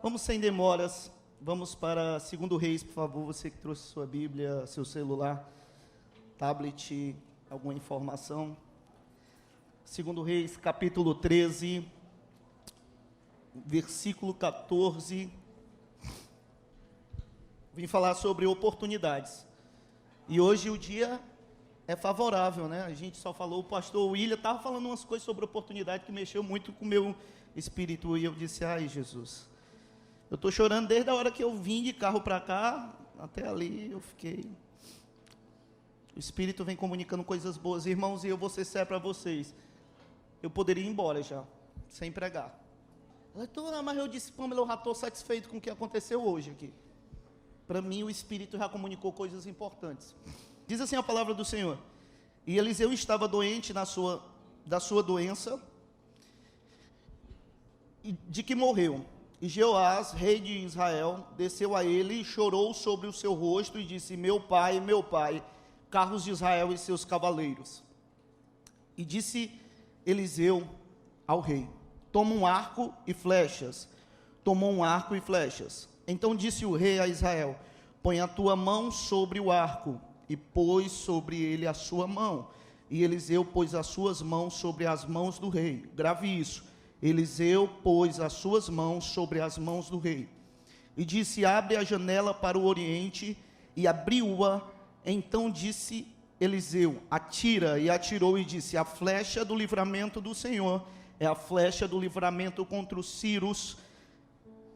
Vamos sem demoras, vamos para 2 Reis, por favor, você que trouxe sua Bíblia, seu celular, tablet, alguma informação. 2 Reis, capítulo 13, versículo 14. Vim falar sobre oportunidades. E hoje o dia é favorável, né? A gente só falou, o pastor William estava falando umas coisas sobre oportunidade que mexeu muito com o meu espírito. E eu disse, ai Jesus, eu estou chorando desde a hora que eu vim de carro para cá, até ali eu fiquei. O Espírito vem comunicando coisas boas. Irmãos, e eu vou ser sério para vocês. Eu poderia ir embora já, sem pregar. Mas eu disse, Pamela, eu já estou satisfeito com o que aconteceu hoje aqui. Para mim, o Espírito já comunicou coisas importantes. Diz assim a palavra do Senhor. E Eliseu estava doente da sua doença, de que morreu. E Jeoás, rei de Israel, desceu a ele e chorou sobre o seu rosto e disse, meu pai, carros de Israel e seus cavaleiros. E disse Eliseu ao rei, toma um arco e flechas. Tomou um arco e flechas. Então disse o rei a Israel, põe a tua mão sobre o arco, e pôs sobre ele a sua mão. E Eliseu pôs as suas mãos sobre as mãos do rei. Grave isso. Eliseu pôs as suas mãos sobre as mãos do rei. E disse, abre a janela para o oriente, e abriu-a. Então disse Eliseu, atira, e atirou, e disse, a flecha do livramento do Senhor é a flecha do livramento contra os sírios,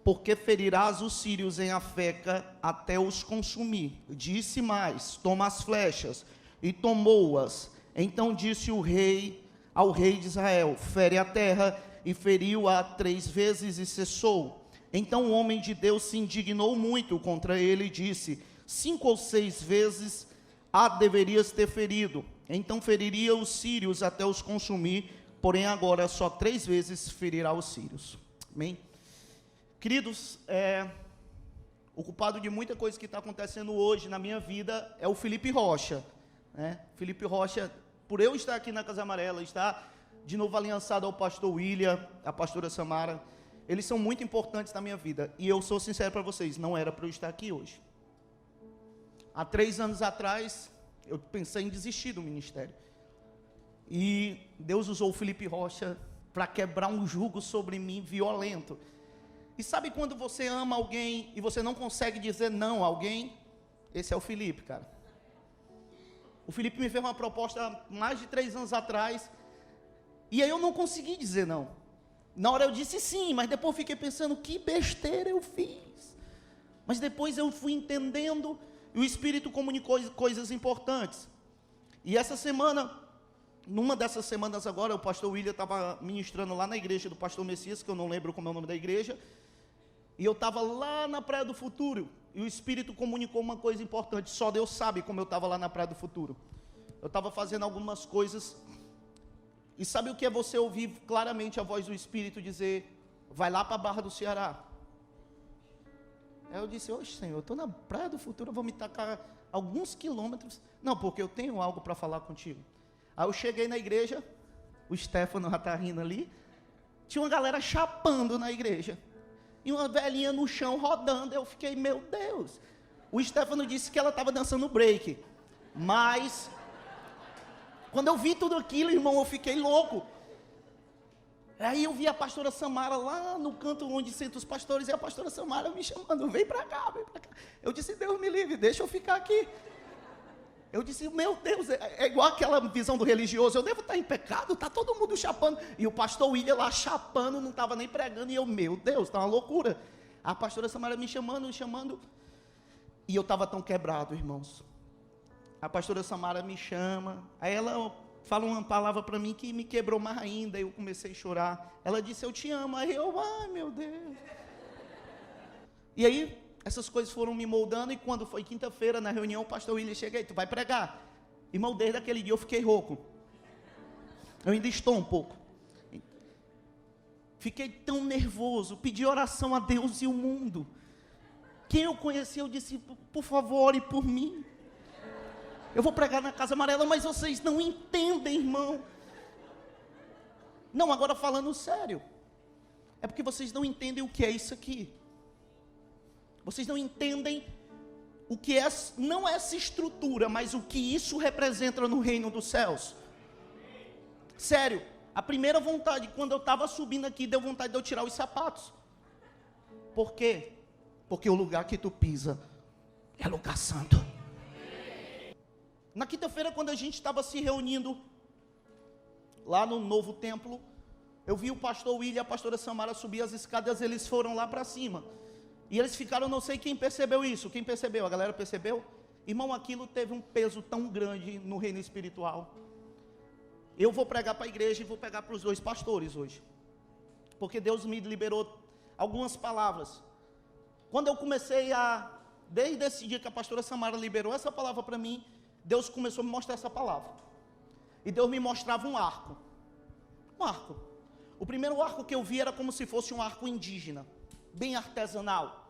porque ferirás os sírios em Afeca até os consumir. Disse mais, toma as flechas, e tomou-as. Então disse o rei ao rei de Israel, fere a terra, e feriu-a 3 vezes e cessou. Então o homem de Deus se indignou muito contra ele e disse, 5 ou 6 vezes a deverias ter ferido. Então feriria os sírios até os consumir, porém agora só 3 vezes ferirá os sírios. Amém? Queridos, o culpado de muita coisa que está acontecendo hoje na minha vida é o Felipe Rocha, né? Felipe Rocha, por eu estar aqui na Casa Amarela, está de novo aliançado ao pastor William, a pastora Samara, eles são muito importantes na minha vida, e eu sou sincero para vocês, não era para eu estar aqui hoje. Há 3 anos atrás, eu pensei em desistir do ministério, e Deus usou o Felipe Rocha para quebrar um jugo sobre mim violento. E sabe quando você ama alguém e você não consegue dizer não a alguém? Esse é o Felipe, cara. O Felipe me fez uma proposta há mais de 3 anos atrás, e aí eu não consegui dizer não. Na hora eu disse sim, mas depois eu fiquei pensando, que besteira eu fiz. Mas depois eu fui entendendo, e o Espírito comunicou coisas importantes. E essa semana, numa dessas semanas agora, o pastor William estava ministrando lá na igreja do pastor Messias, que eu não lembro como é o nome da igreja, e eu estava lá na Praia do Futuro, e o Espírito comunicou uma coisa importante, só Deus sabe como eu estava lá na Praia do Futuro. Eu estava fazendo algumas coisas, e sabe o que é você ouvir claramente a voz do Espírito dizer, vai lá para a Barra do Ceará. Aí eu disse, oxe Senhor, eu estou na Praia do Futuro, eu vou me tacar alguns quilômetros. Não, porque eu tenho algo para falar contigo. Aí eu cheguei na igreja, o Stefano já está rindo ali, tinha uma galera chapando na igreja, e uma velhinha no chão rodando. Eu fiquei, meu Deus. O Stefano disse que ela estava dançando break, mas quando eu vi tudo aquilo, irmão, eu fiquei louco. Aí eu vi a pastora Samara lá no canto onde sentam os pastores, e a pastora Samara me chamando, vem para cá, vem para cá. Eu disse, Deus me livre, deixa eu ficar aqui. Eu disse, meu Deus, é igual aquela visão do religioso, eu devo estar em pecado, está todo mundo chapando, e o pastor William lá chapando, não estava nem pregando, e eu, meu Deus, está uma loucura. A pastora Samara me chamando, e eu estava tão quebrado, irmãos. A pastora Samara me chama, aí ela fala uma palavra para mim que me quebrou mais ainda, eu comecei a chorar. Ela disse, eu te amo, aí eu, ai meu Deus. E aí, essas coisas foram me moldando, e quando foi quinta-feira, na reunião, o pastor William chega aí, tu vai pregar. Irmão, desde aquele dia eu fiquei rouco. Eu ainda estou um pouco. Fiquei tão nervoso, pedi oração a Deus e o mundo. Quem eu conheci, eu disse, por favor, ore por mim. Eu vou pregar na Casa Amarela, mas vocês não entendem, irmão. Não, agora falando sério. É porque vocês não entendem o que é isso aqui. Vocês não entendem o que é, não essa estrutura, mas o que isso representa no reino dos céus. Sério, a primeira vontade, quando eu estava subindo aqui, deu vontade de eu tirar os sapatos. Por quê? Porque o lugar que tu pisa é lugar santo. Na quinta-feira, quando a gente estava se reunindo lá no novo templo, eu vi o pastor William e a pastora Samara subir as escadas, eles foram lá para cima. E eles ficaram, não sei quem percebeu isso. Quem percebeu? A galera percebeu? Irmão, aquilo teve um peso tão grande no reino espiritual. Eu vou pregar para a igreja e vou pegar para os 2 pastores hoje. Porque Deus me liberou algumas palavras. Quando eu comecei desde esse dia que a pastora Samara liberou essa palavra para mim, Deus começou a me mostrar essa palavra. E Deus me mostrava um arco. Um arco. O primeiro arco que eu vi era como se fosse um arco indígena, bem artesanal.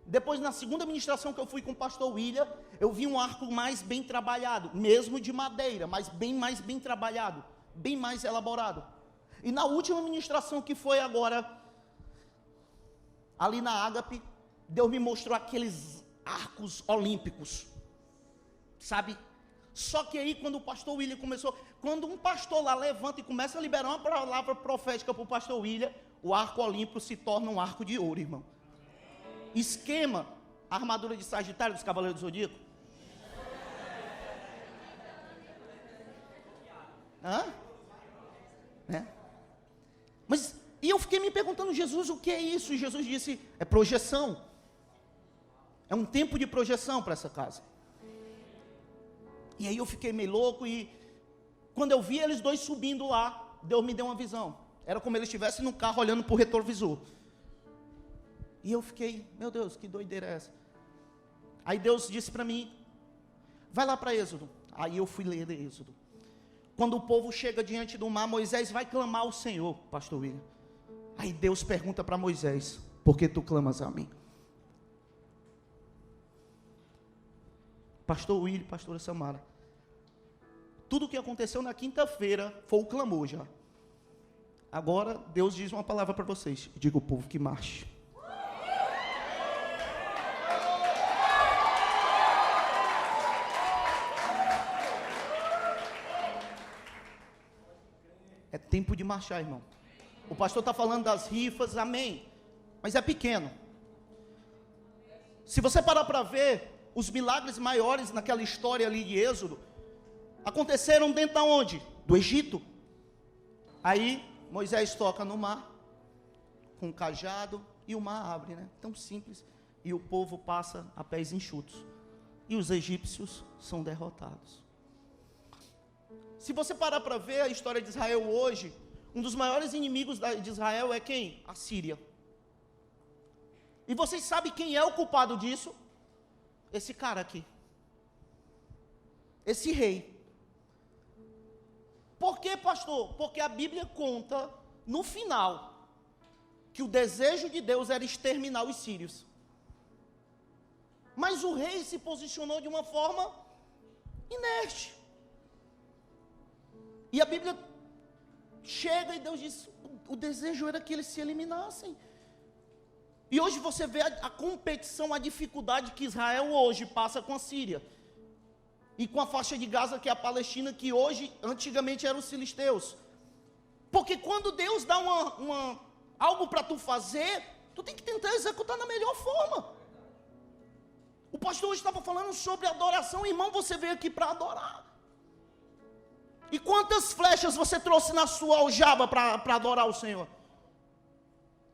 Depois, na segunda ministração que eu fui com o pastor William, eu vi um arco mais bem trabalhado, mesmo de madeira, mas bem mais bem trabalhado, bem mais elaborado. E na última ministração que foi agora, ali na Ágape, Deus me mostrou aqueles arcos olímpicos, sabe? Só que aí quando o pastor William começou, quando um pastor lá levanta e começa a liberar uma palavra profética para o pastor William, o arco olímpico se torna um arco de ouro, irmão. Esquema, a armadura de Sagitário dos Cavaleiros do Zodíaco. Mas, e eu fiquei me perguntando, Jesus, o que é isso? E Jesus disse, é projeção. É um tempo de projeção para essa casa. E aí eu fiquei meio louco e quando eu vi eles 2 subindo lá, Deus me deu uma visão. Era como eles estivessem no carro olhando para o retrovisor. E eu fiquei, meu Deus, que doideira é essa? Aí Deus disse para mim, vai lá para Êxodo. Aí eu fui ler Êxodo. Quando o povo chega diante do mar, Moisés vai clamar ao Senhor, pastor William. Aí Deus pergunta para Moisés, por que tu clamas a mim? Pastor William, pastora Samara. Tudo o que aconteceu na quinta-feira foi o clamor já. Agora Deus diz uma palavra para vocês. Diga o povo que marche. É tempo de marchar, irmão. O pastor está falando das rifas, amém. Mas é pequeno. Se você parar para ver, os milagres maiores naquela história ali de Êxodo, aconteceram dentro de onde? Do Egito. Aí, Moisés toca no mar, com um cajado, e o mar abre, né? Tão simples. E o povo passa a pés enxutos. E os egípcios são derrotados. Se você parar para ver a história de Israel hoje, um dos maiores inimigos de Israel é quem? A Síria. E vocês sabem quem é o culpado disso? Esse cara aqui. Esse rei. Por quê, pastor? Porque a Bíblia conta, no final, que o desejo de Deus era exterminar os sírios. Mas o rei se posicionou de uma forma inerte. E a Bíblia chega e Deus diz, o desejo era que eles se eliminassem. E hoje você vê a competição, a dificuldade que Israel hoje passa com a Síria. E com a faixa de Gaza, que é a Palestina, que hoje, antigamente eram os filisteus. Porque quando Deus dá algo para tu fazer, tu tem que tentar executar da melhor forma. O pastor hoje estava falando sobre adoração, irmão, você veio aqui para adorar. E quantas flechas você trouxe na sua aljava para adorar o Senhor?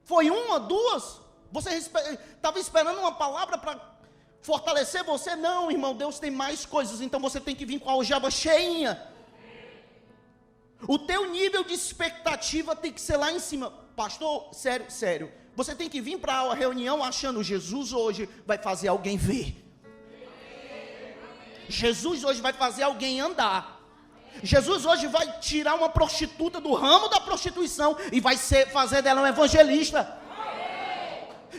Foi 1, 2? Você estava esperando uma palavra para fortalecer você? Não, irmão, Deus tem mais coisas, então você tem que vir com a aljava cheinha. O teu nível de expectativa tem que ser lá em cima. Pastor, sério. Você tem que vir para a reunião achando, Jesus hoje vai fazer alguém ver. Jesus hoje vai fazer alguém andar. Jesus hoje vai tirar uma prostituta do ramo da prostituição e vai fazer dela um evangelista.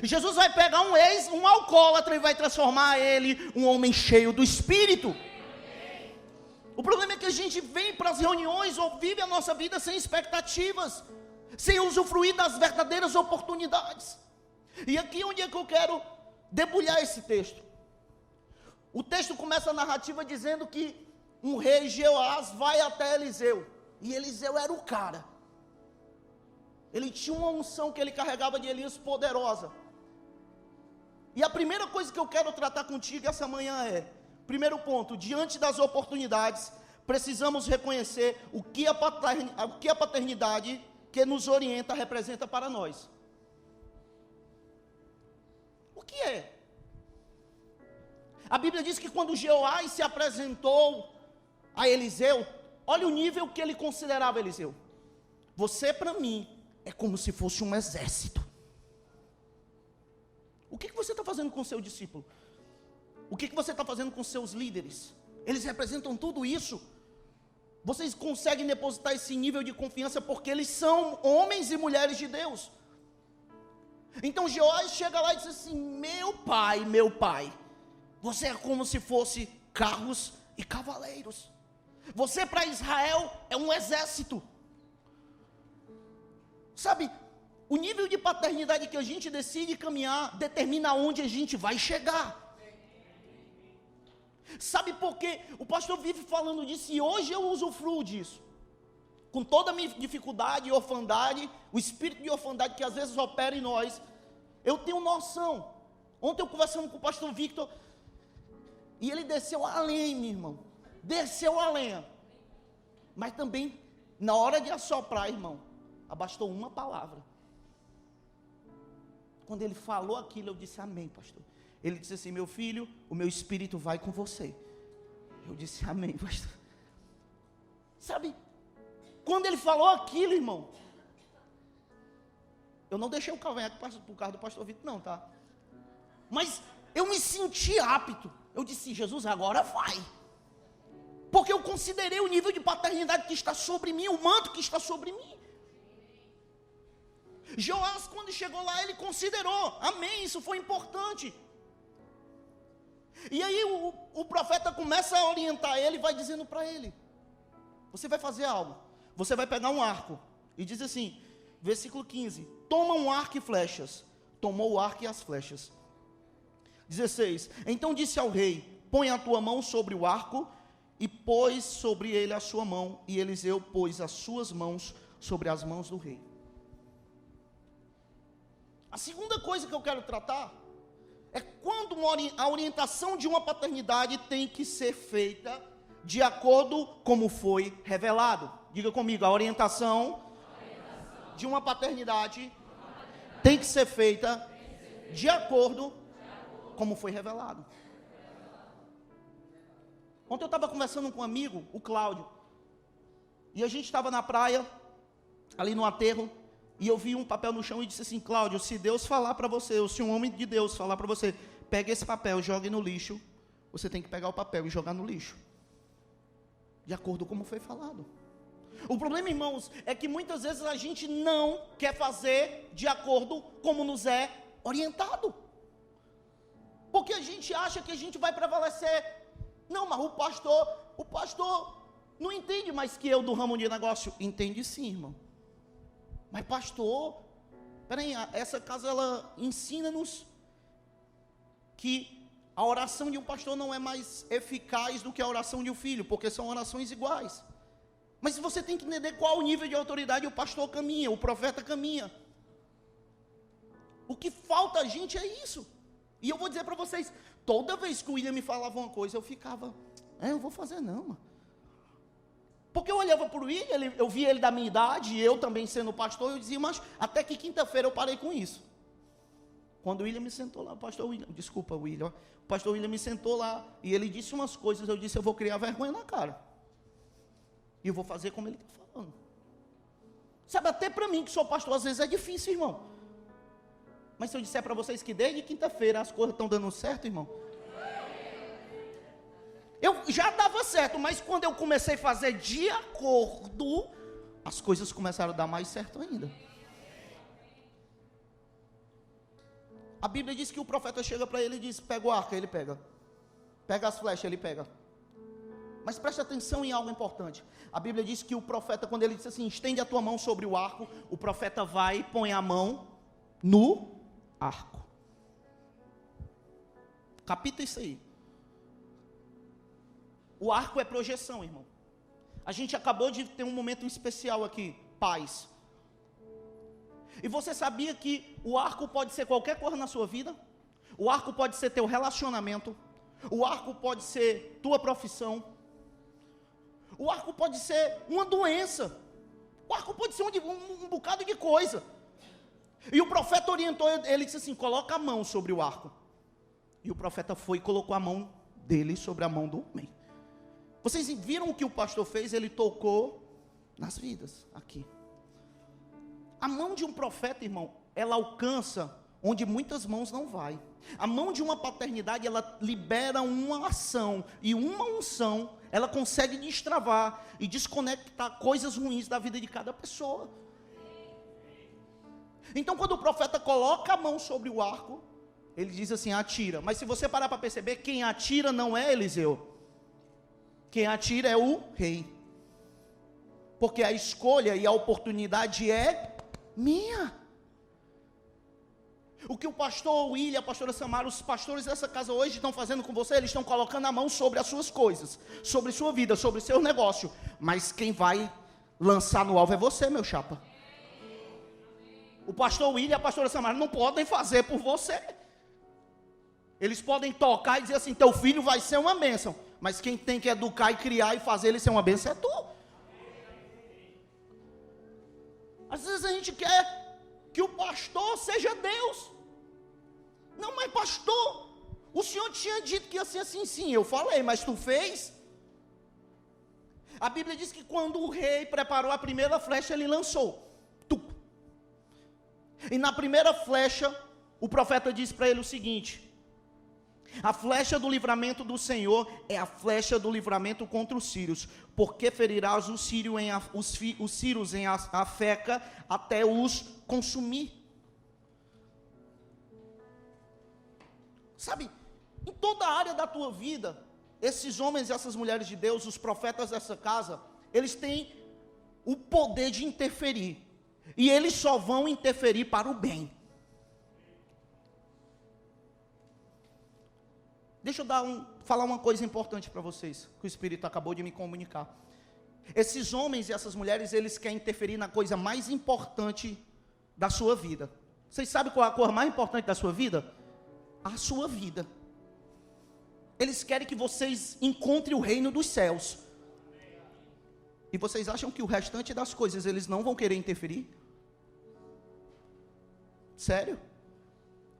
Jesus vai pegar um alcoólatra e vai transformar ele um homem cheio do Espírito. O problema é que a gente vem para as reuniões ou vive a nossa vida sem expectativas, sem usufruir das verdadeiras oportunidades. E aqui onde é que eu quero debulhar esse texto. O texto começa a narrativa dizendo que um rei, Jeoás, vai até Eliseu. E Eliseu era o cara. Ele tinha uma unção que ele carregava de Elias poderosa. E a primeira coisa que eu quero tratar contigo essa manhã é, primeiro ponto, diante das oportunidades, precisamos reconhecer o que a paternidade que nos orienta representa para nós. O que é? A Bíblia diz que quando Jeoás se apresentou a Eliseu, olha o nível que ele considerava Eliseu. Você para mim é como se fosse um exército. O que você está fazendo com o seu discípulo? O que você está fazendo com seus líderes? Eles representam tudo isso. Vocês conseguem depositar esse nível de confiança porque eles são homens e mulheres de Deus. Então Jeoás chega lá e diz assim: meu pai, você é como se fosse carros e cavaleiros. Você para Israel é um exército. Sabe, o nível de paternidade que a gente decide caminhar determina onde a gente vai chegar. Sabe por quê? O pastor vive falando disso e hoje eu usufruo disso. Com toda a minha dificuldade e orfandade, o espírito de orfandade que às vezes opera em nós, eu tenho noção. Ontem eu conversando com o pastor Victor, e ele desceu a lenha, meu irmão. Desceu a lenha. Mas também, na hora de assoprar, irmão, abastou uma palavra. Quando ele falou aquilo, eu disse amém, pastor. Ele disse assim: meu filho, o meu espírito vai com você. Eu disse amém, pastor. Sabe, quando ele falou aquilo, irmão, eu não deixei o cavanhaque por causa do pastor Vitor, não, tá? Mas eu me senti apto. Eu disse: Jesus, agora vai. Porque eu considerei o nível de paternidade que está sobre mim, o manto que está sobre mim. Joás, quando chegou lá, ele considerou, amém, isso foi importante. E aí o profeta começa a orientar ele, vai dizendo para ele: você vai fazer algo, você vai pegar um arco, e diz assim, versículo 15, toma um arco e flechas. Tomou o arco e as flechas. 16, então disse ao rei: põe a tua mão sobre o arco, e pôs sobre ele a sua mão, e Eliseu pôs as suas mãos sobre as mãos do rei. A segunda coisa que eu quero tratar é quando a orientação de uma paternidade tem que ser feita de acordo como foi revelado. Diga comigo, a orientação de uma paternidade tem que ser feita de acordo como foi revelado. Ontem eu estava conversando com um amigo, o Cláudio, e a gente estava na praia, ali no aterro, e eu vi um papel no chão e disse assim: Cláudio, se Deus falar para você, ou se um homem de Deus falar para você, pega esse papel, jogue no lixo, você tem que pegar o papel e jogar no lixo, de acordo como foi falado. O problema, irmãos, é que muitas vezes a gente não quer fazer de acordo como nos é orientado, porque a gente acha que a gente vai prevalecer. Não, mas o pastor não entende mais que eu do ramo de negócio. Entende sim, irmão. Mas pastor, peraí, essa casa ela ensina-nos que a oração de um pastor não é mais eficaz do que a oração de um filho, porque são orações iguais. Mas você tem que entender qual o nível de autoridade o pastor caminha, o profeta caminha. O que falta a gente é isso. E eu vou dizer para vocês, toda vez que o William me falava uma coisa, eu ficava, eu vou fazer não, mano. Porque eu olhava para o William, eu via ele da minha idade, e eu também sendo pastor, eu dizia, mas até que quinta-feira eu parei com isso. Quando o William me sentou lá, o pastor William me sentou lá, e ele disse umas coisas, eu disse, eu vou criar vergonha na cara. E eu vou fazer como ele está falando. Sabe, até para mim que sou pastor, às vezes é difícil, irmão. Mas se eu disser para vocês que desde quinta-feira as coisas estão dando certo, irmão. Eu já dava certo, mas quando eu comecei a fazer de acordo, as coisas começaram a dar mais certo ainda. A Bíblia diz que o profeta chega para ele e diz, pega o arco, ele pega. Pega as flechas, ele pega. Mas preste atenção em algo importante. A Bíblia diz que o profeta, quando ele diz assim, estende a tua mão sobre o arco, o profeta vai e põe a mão no arco. Capita isso aí. O arco é projeção, irmão. A gente acabou de ter um momento especial aqui, paz. E você sabia que o arco pode ser qualquer coisa na sua vida? O arco pode ser teu relacionamento. O arco pode ser tua profissão. O arco pode ser uma doença. O arco pode ser um bocado de coisa. E o profeta orientou, ele disse assim, coloca a mão sobre o arco. E o profeta foi e colocou a mão dele sobre a mão do homem. Vocês viram o que o pastor fez? Ele tocou nas vidas, aqui. A mão de um profeta, irmão, ela alcança onde muitas mãos não vai. A mão de uma paternidade, ela libera uma ação, e uma unção, ela consegue destravar e desconectar coisas ruins da vida de cada pessoa. Então, quando o profeta coloca a mão sobre o arco, ele diz assim, atira. Mas se você parar para perceber, quem atira não é Eliseu. Quem atira é o rei. Porque a escolha e a oportunidade é minha. O que o pastor William, a pastora Samara, os pastores dessa casa hoje estão fazendo com você, eles estão colocando a mão sobre as suas coisas, sobre sua vida, sobre seu negócio. Mas quem vai lançar no alvo é você, meu chapa. O pastor William e a pastora Samara não podem fazer por você. Eles podem tocar e dizer assim, teu filho vai ser uma bênção. Mas quem tem que educar e criar e fazer ele ser uma bênção é tu. Às vezes a gente quer que o pastor seja Deus. Não, mas pastor, o senhor tinha dito que ia ser assim, sim, eu falei, mas tu fez? A Bíblia diz que quando o rei preparou a primeira flecha, ele lançou. E na primeira flecha, o profeta disse para ele o seguinte, a flecha do livramento do Senhor é a flecha do livramento contra os sírios, porque ferirás os sírios em Afeca até os consumir. Sabe, em toda a área da tua vida, esses homens e essas mulheres de Deus, os profetas dessa casa, eles têm o poder de interferir, e eles só vão interferir para o bem. Deixa eu falar uma coisa importante para vocês, que o Espírito acabou de me comunicar. Esses homens e essas mulheres, eles querem interferir na coisa mais importante da sua vida. Vocês sabem qual é a coisa mais importante da sua vida? A sua vida. Eles querem que vocês encontrem o reino dos céus. E vocês acham que o restante das coisas, eles não vão querer interferir? Sério?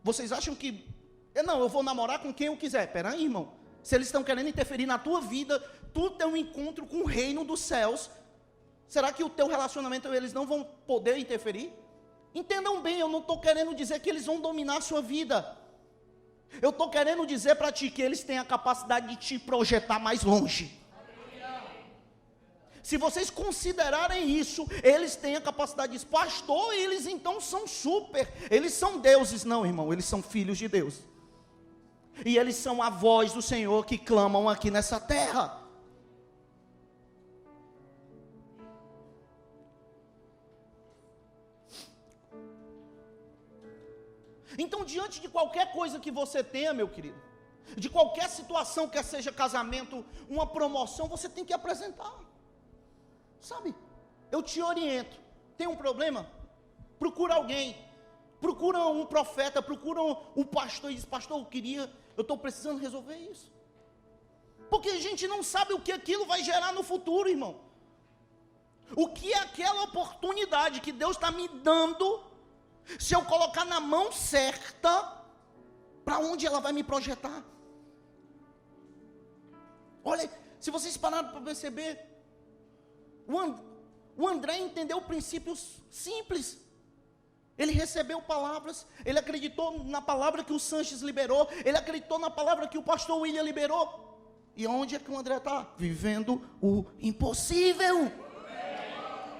Vocês acham que eu vou namorar com quem eu quiser? Peraí, irmão. Se eles estão querendo interferir na tua vida, tu tem um encontro com o reino dos céus. Será que o teu relacionamento, eles não vão poder interferir? Entendam bem, eu não estou querendo dizer que eles vão dominar a sua vida. Eu estou querendo dizer para ti que eles têm a capacidade de te projetar mais longe. Se vocês considerarem isso, eles têm a capacidade de pastor, eles então são super, eles são deuses. Não, irmão, eles são filhos de Deus. E eles são a voz do Senhor que clamam aqui nessa terra. Então, diante de qualquer coisa que você tenha, meu querido, de qualquer situação, quer seja casamento, uma promoção, você tem que apresentar. Sabe, eu te oriento. Tem um problema? Procura alguém. Procura um profeta, procura um pastor e diz, pastor, eu estou precisando resolver isso. Porque a gente não sabe o que aquilo vai gerar no futuro, irmão. O que é aquela oportunidade que Deus está me dando, se eu colocar na mão certa, para onde ela vai me projetar? Olha, se vocês pararam para perceber, o André entendeu princípios simples. Ele recebeu palavras, ele acreditou na palavra que o Sanches liberou, ele acreditou na palavra que o pastor William liberou. E onde é que o André está? Vivendo o impossível.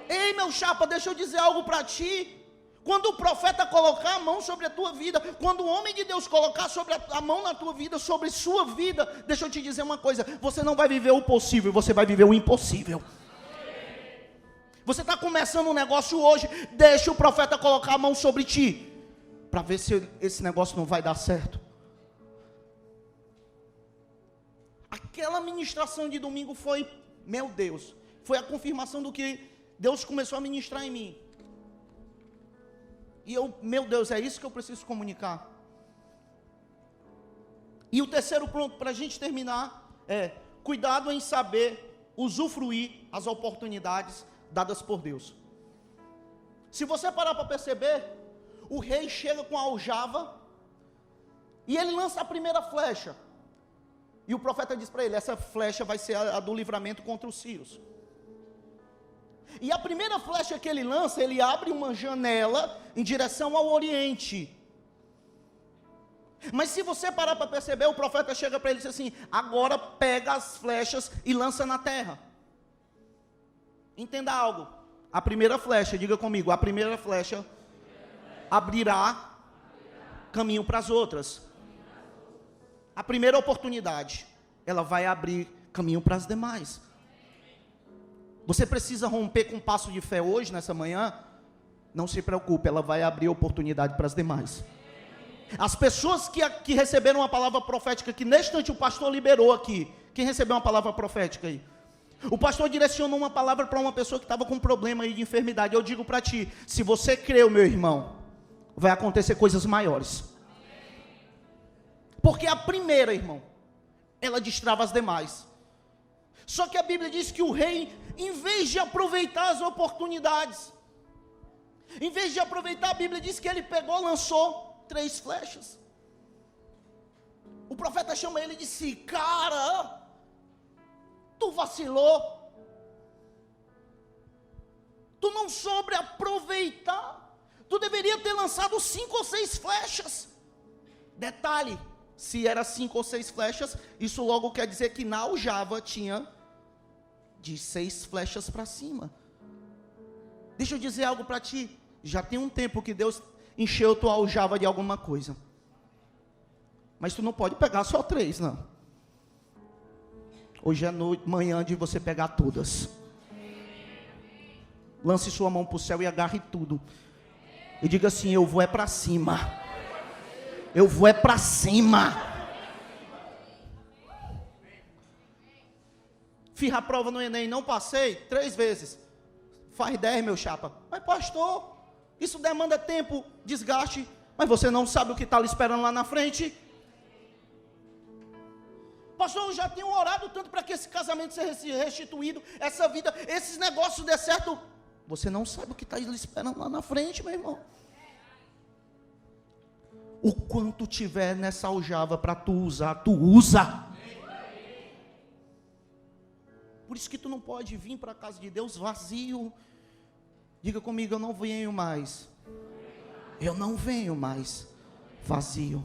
Ei, meu chapa, deixa eu dizer algo para ti. Quando o profeta colocar a mão sobre a tua vida, quando o homem de Deus colocar sobre a mão na tua vida, sobre sua vida, deixa eu te dizer uma coisa, você não vai viver o possível, você vai viver o impossível. Você está começando um negócio hoje, deixa o profeta colocar a mão sobre ti. para ver se esse negócio não vai dar certo. Aquela ministração de domingo foi, meu Deus, foi a confirmação do que Deus começou a ministrar em mim. E eu, meu Deus, é isso que eu preciso comunicar. E o terceiro ponto, para a gente terminar, é cuidado em saber usufruir as oportunidades dadas por Deus. Se você parar para perceber, o rei chega com a aljava e ele lança a primeira flecha. E o profeta diz para ele, essa flecha vai ser a do livramento contra os sírios. E a primeira flecha que ele lança, ele abre uma janela em direção ao oriente. Mas se você parar para perceber, o profeta chega para ele e diz assim, agora pega as flechas e lança na terra. Entenda algo, a primeira flecha, diga comigo, a primeira flecha abrirá caminho para as outras. A primeira oportunidade, ela vai abrir caminho para as demais. Você precisa romper com um passo de fé hoje, nessa manhã? Não se preocupe, ela vai abrir oportunidade para as demais. As pessoas que receberam uma palavra profética, que neste instante o pastor liberou aqui. Quem recebeu uma palavra profética aí? O pastor direcionou uma palavra para uma pessoa que estava com um problema aí de enfermidade. Eu digo para ti, se você creu, meu irmão, vai acontecer coisas maiores. Porque a primeira, irmão, ela destrava as demais. Só que a Bíblia diz que o rei, em vez de aproveitar as oportunidades, em vez de aproveitar, a Bíblia diz que ele pegou, lançou 3 flechas. O profeta chama ele e disse, cara, tu vacilou, tu não soube aproveitar, tu deveria ter lançado 5 ou 6 flechas. Detalhe, se era 5 ou 6 flechas, isso logo quer dizer que na aljava tinha de 6 flechas para cima. Deixa eu dizer algo para ti, já tem um tempo que Deus encheu tua aljava de alguma coisa, mas tu não pode pegar só 3, não. Hoje é manhã de você pegar todas. Lance sua mão para o céu e agarre tudo, e diga assim, eu vou é para cima. Eu vou é para cima. Fiz a prova no Enem, não passei 3 vezes. Faz 10, meu chapa. Mas pastor, isso demanda tempo, desgaste. Mas você não sabe o que está lhe esperando lá na frente. Pastor, eu já tenho orado tanto para que esse casamento seja restituído, essa vida, esses negócios dê certo. Você não sabe o que está lhe esperando lá na frente, meu irmão. O quanto tiver nessa aljava para tu usar, tu usa. Por isso que tu não pode vir para a casa de Deus vazio. Diga comigo, eu não venho mais. Eu não venho mais vazio.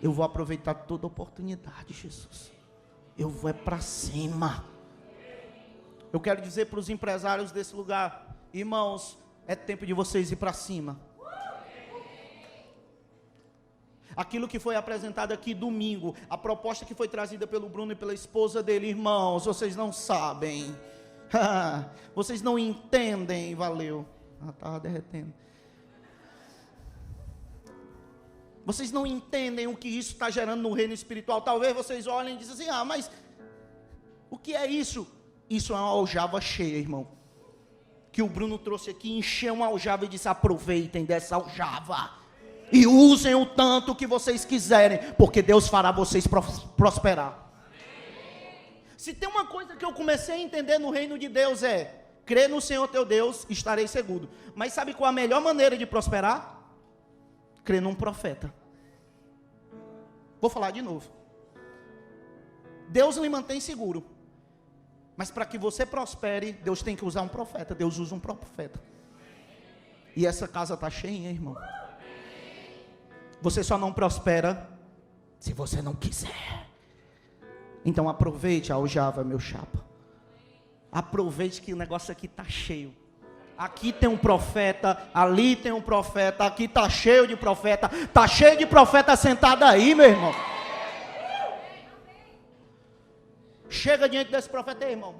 Eu vou aproveitar toda oportunidade, Jesus. Eu vou é para cima. Eu quero dizer para os empresários desse lugar, irmãos, é tempo de vocês ir para cima. Aquilo que foi apresentado aqui domingo, a proposta que foi trazida pelo Bruno e pela esposa dele, irmãos, vocês não sabem, vocês não entendem, valeu, estava derretendo, vocês não entendem o que isso está gerando no reino espiritual. Talvez vocês olhem e dizem assim, mas o que é isso? Isso é uma aljava cheia, irmão, que o Bruno trouxe aqui, encheu uma aljava e disse, aproveitem dessa aljava, e usem o tanto que vocês quiserem, porque Deus fará vocês prosperar. Se tem uma coisa que eu comecei a entender no reino de Deus é, crê no Senhor teu Deus, estarei seguro. Mas sabe qual a melhor maneira de prosperar? Crê num profeta. Vou falar de novo. Deus lhe mantém seguro, mas para que você prospere, Deus tem que usar um profeta. Deus usa um profeta. E essa casa está cheia, irmão. Você só não prospera se você não quiser. Então aproveite a aljava, meu chapa. Aproveite que o negócio aqui está cheio. Aqui tem um profeta, ali tem um profeta, aqui está cheio de profeta. Está cheio de profeta sentado aí, meu irmão. Chega diante desse profeta aí, irmão.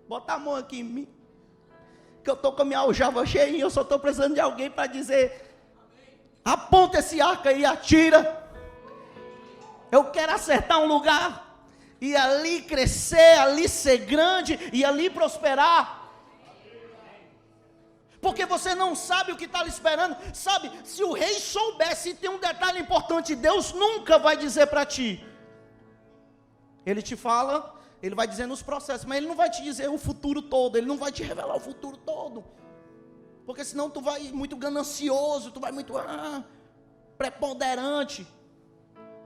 Bota a mão aqui em mim. que eu estou com a minha aljava cheia, eu só estou precisando de alguém para dizer, aponta esse arco aí e atira. Eu quero acertar um lugar, e ali crescer, ali ser grande, e ali prosperar. Porque você não sabe o que está lhe esperando. Sabe, se o rei soubesse, tem um detalhe importante, Deus nunca vai dizer para ti. Ele te fala, ele vai dizer nos processos, mas ele não vai te dizer o futuro todo, ele não vai te revelar o futuro todo. Porque senão tu vai muito ganancioso, tu vai muito preponderante.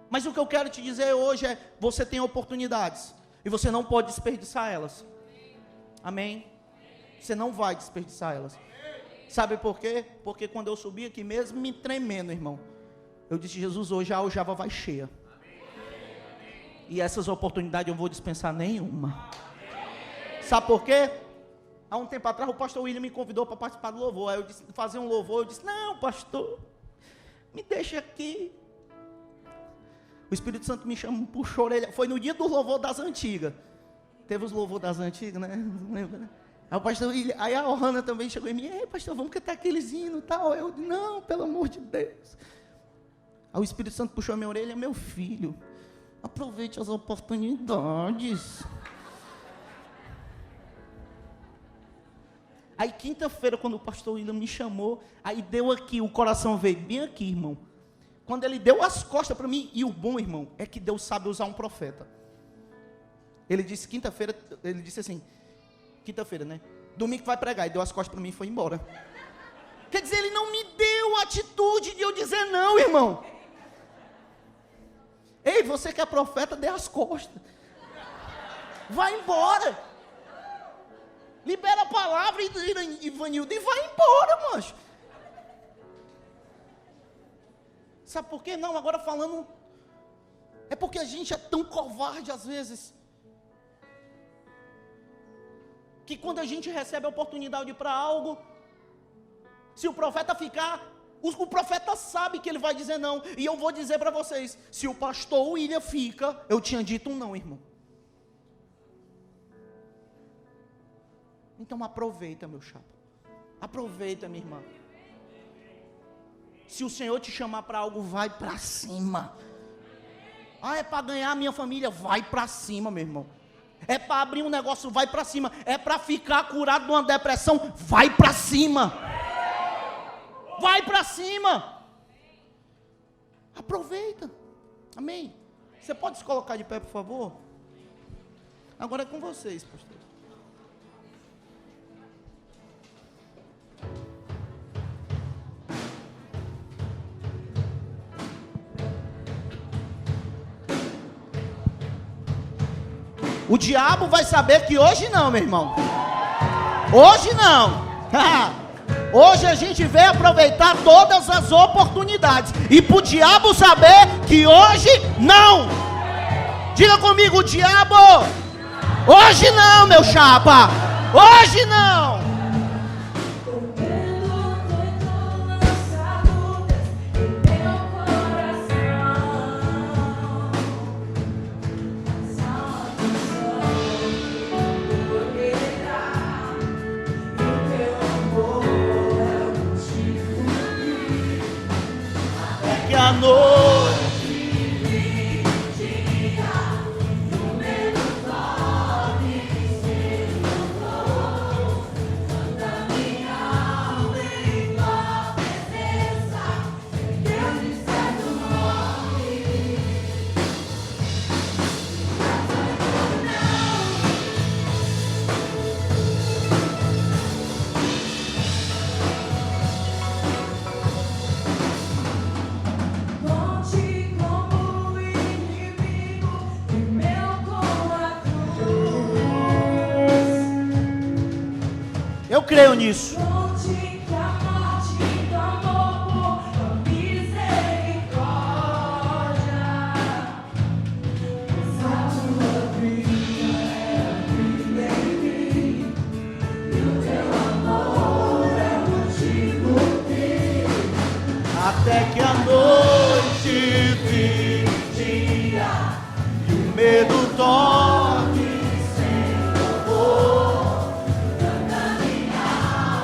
Mas o que eu quero te dizer hoje é, você tem oportunidades, e você não pode desperdiçar elas. Amém? Você não vai desperdiçar elas. Sabe por quê? Porque quando eu subi aqui mesmo, me tremendo, irmão, eu disse, Jesus, hoje a aljava vai cheia. E essas oportunidades eu não vou dispensar nenhuma. Sabe por quê? Há um tempo atrás o pastor William me convidou para participar do louvor. Aí eu disse, fazer um louvor, eu disse, não, pastor, me deixa aqui. O Espírito Santo me chamou, puxou a orelha. Foi no dia do louvor das antigas. Teve os louvor das antigas, né? Não lembro, né? Aí o pastor William, aí a Ohana também chegou em mim, ei pastor, vamos cantar aqueles hinos e tal. Eu disse, não, pelo amor de Deus. Aí o Espírito Santo puxou a minha orelha, meu filho, aproveite as oportunidades. Aí quinta-feira, quando o pastor William me chamou, aí deu aqui, o coração veio bem aqui, irmão. Quando ele deu as costas para mim, e o bom, irmão, é que Deus sabe usar um profeta. Ele disse quinta-feira, ele disse assim, quinta-feira, né? Domingo vai pregar, e deu as costas para mim e foi embora. Quer dizer, ele não me deu a atitude de eu dizer não, irmão. Ei, você que é profeta, dê as costas. Vai embora. Libera a palavra, Ivanildo, e vai embora, mancho. Sabe por quê? Não, agora falando, é porque a gente é tão covarde às vezes, que quando a gente recebe a oportunidade para algo, se o profeta ficar, o profeta sabe que ele vai dizer não. E eu vou dizer para vocês, se o pastor William fica, eu tinha dito um não, irmão. Então aproveita, meu chapa. Aproveita, minha irmã. Se o Senhor te chamar para algo, vai para cima. Ah, é para ganhar a minha família, vai para cima, meu irmão. É para abrir um negócio, vai para cima. É para ficar curado de uma depressão, vai para cima. Vai para cima. Aproveita. Amém. Você pode se colocar de pé, por favor? Agora é com vocês, pastor. O diabo vai saber que hoje não, meu irmão. Hoje não. Hoje a gente veio aproveitar todas as oportunidades. E para o diabo saber que hoje não. Diga comigo, o diabo. Hoje não, meu chapa. Hoje não. A noite dia, no medo dorme, canta minha alma em tua presença, Deus de certo nome. Eu creio nisso. Até que a noite vigia e o medo dorme sem louvor. Canta minha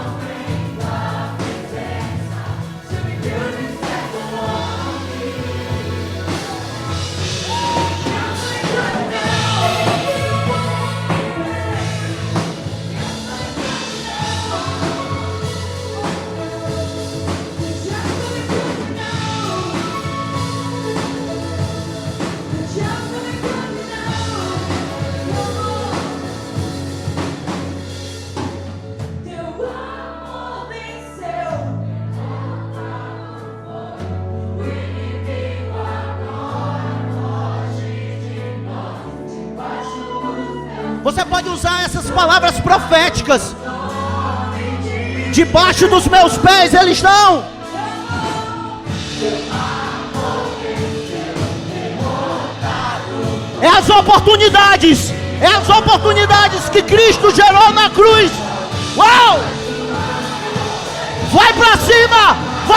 Você pode usar essas palavras proféticas. Debaixo dos meus pés eles estão. É as oportunidades. É as oportunidades que Cristo gerou na cruz. Uau! Vai pra cima!